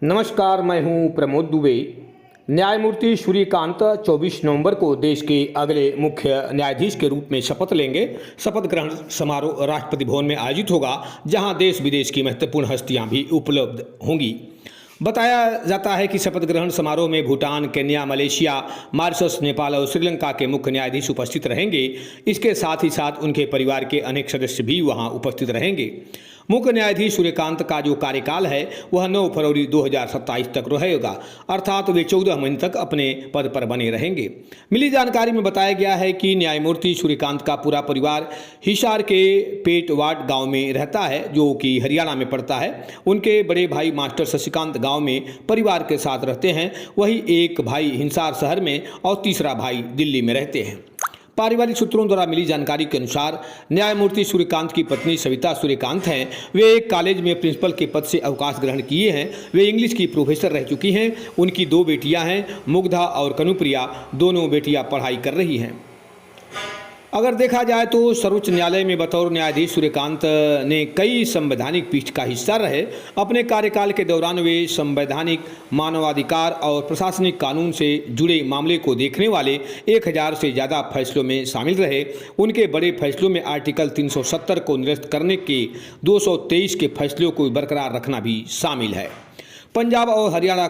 नमस्कार, मैं हूं प्रमोद दुबे। न्यायमूर्ति सूर्यकांत 24 नवंबर को देश के अगले मुख्य न्यायाधीश के रूप में शपथ लेंगे। शपथ ग्रहण समारोह राष्ट्रपति भवन में आयोजित होगा, जहां देश विदेश की महत्वपूर्ण हस्तियां भी उपलब्ध होंगी। बताया जाता है कि शपथ ग्रहण समारोह में Bhutan, Kenya, Malaysia, Mauritius, Nepal और श्रीलंका के मुख्य न्यायाधीश उपस्थित रहेंगे। इसके साथ ही साथ उनके परिवार के अनेक सदस्य भी वहां उपस्थित रहेंगे। मुख्य न्यायाधीश सूर्यकांत का जो कार्यकाल है वह 9 फरवरी 2027 तक रहेगा, अर्थात वे 14 महीने तक अपने पद पर बने रहेंगे। मिली जानकारी में बताया गया है कि न्यायमूर्ति सूर्यकांत का पूरा परिवार हिसार के पेटवाड गांव में रहता है, जो कि हरियाणा में पड़ता है। उनके बड़े भाई मास्टर शशिकांत गांव में परिवार के साथ रहते हैं, वहीं एक भाई हिसार शहर में और तीसरा भाई दिल्ली में रहते हैं। पारिवारिक सूत्रों द्वारा मिली जानकारी के अनुसार न्यायमूर्ति सूर्यकांत की पत्नी सविता सूर्यकांत हैं। वे एक कॉलेज में प्रिंसिपल के पद से अवकाश ग्रहण किए हैं। वे इंग्लिश की प्रोफेसर रह चुकी हैं। उनकी 2 बेटियां हैं, मुग्धा और कनुप्रिया। दोनों बेटियां पढ़ाई कर रही हैं। अगर देखा जाए तो सर्वोच्च न्यायालय में बतौर न्यायाधीश सूर्यकांत ने कई संवैधानिक पीठ का हिस्सा रहे। अपने कार्यकाल के दौरान वे संवैधानिक, मानवाधिकार और प्रशासनिक कानून से जुड़े मामले को देखने वाले 1000 से ज़्यादा फैसलों में शामिल रहे। उनके बड़े फैसलों में आर्टिकल 370 को निरस्त करने के 223 के फैसलों को बरकरार रखना भी शामिल है। पंजाब और हरियाणा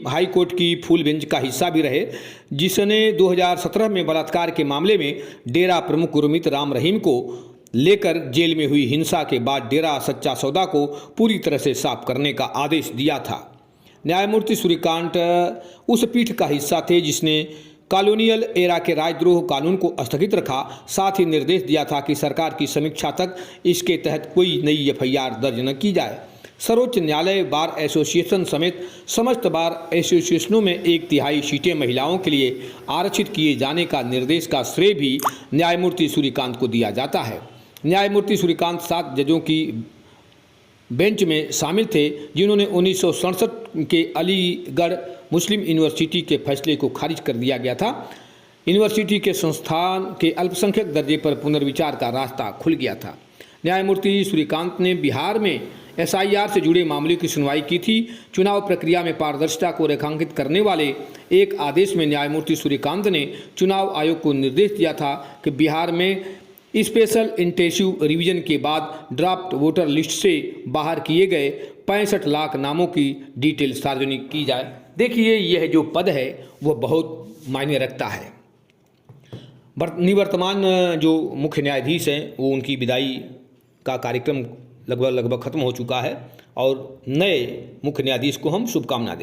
हाई कोर्ट की फुल बेंच का हिस्सा भी रहे, जिसने 2017 में बलात्कार के मामले में डेरा प्रमुख गुरमीत राम रहीम को लेकर जेल में हुई हिंसा के बाद डेरा सच्चा सौदा को पूरी तरह से साफ करने का आदेश दिया था। न्यायमूर्ति सूर्यकांत उस पीठ का हिस्सा थे जिसने कॉलोनियल एरा के राजद्रोह कानून को स्थगित रखा। साथ ही निर्देश दिया था कि सरकार की समीक्षा तक इसके तहत कोई नई FIR दर्ज न की जाए। सर्वोच्च न्यायालय बार एसोसिएशन समेत समस्त बार एसोसिएशनों में 1/3 सीटें महिलाओं के लिए आरक्षित किए जाने का निर्देश का श्रेय भी न्यायमूर्ति सूर्यकांत को दिया जाता है। न्यायमूर्ति सूर्यकांत 7 जजों की बेंच में शामिल थे, जिन्होंने 1967 के अलीगढ़ मुस्लिम यूनिवर्सिटी के फैसले को खारिज कर दिया गया था। यूनिवर्सिटी के संस्थान के अल्पसंख्यक दर्जे पर पुनर्विचार का रास्ता खुल गया था। न्यायमूर्ति सूर्यकांत ने बिहार में SIR से जुड़े मामलों की सुनवाई की थी। चुनाव प्रक्रिया में पारदर्शिता को रेखांकित करने वाले एक आदेश में न्यायमूर्ति सूर्यकांत ने चुनाव आयोग को निर्देश दिया था कि बिहार में स्पेशल इंटेंसिव रिवीजन के बाद ड्राफ्ट वोटर लिस्ट से बाहर किए गए 65 लाख नामों की डिटेल सार्वजनिक की जाए। देखिए, यह जो पद है वह बहुत मायने रखता है। निवर्तमान जो मुख्य न्यायाधीश हैं वो उनकी विदाई का कार्यक्रम लगभग खत्म हो चुका है और नए मुख्य न्यायाधीश को हम शुभकामना देते हैं।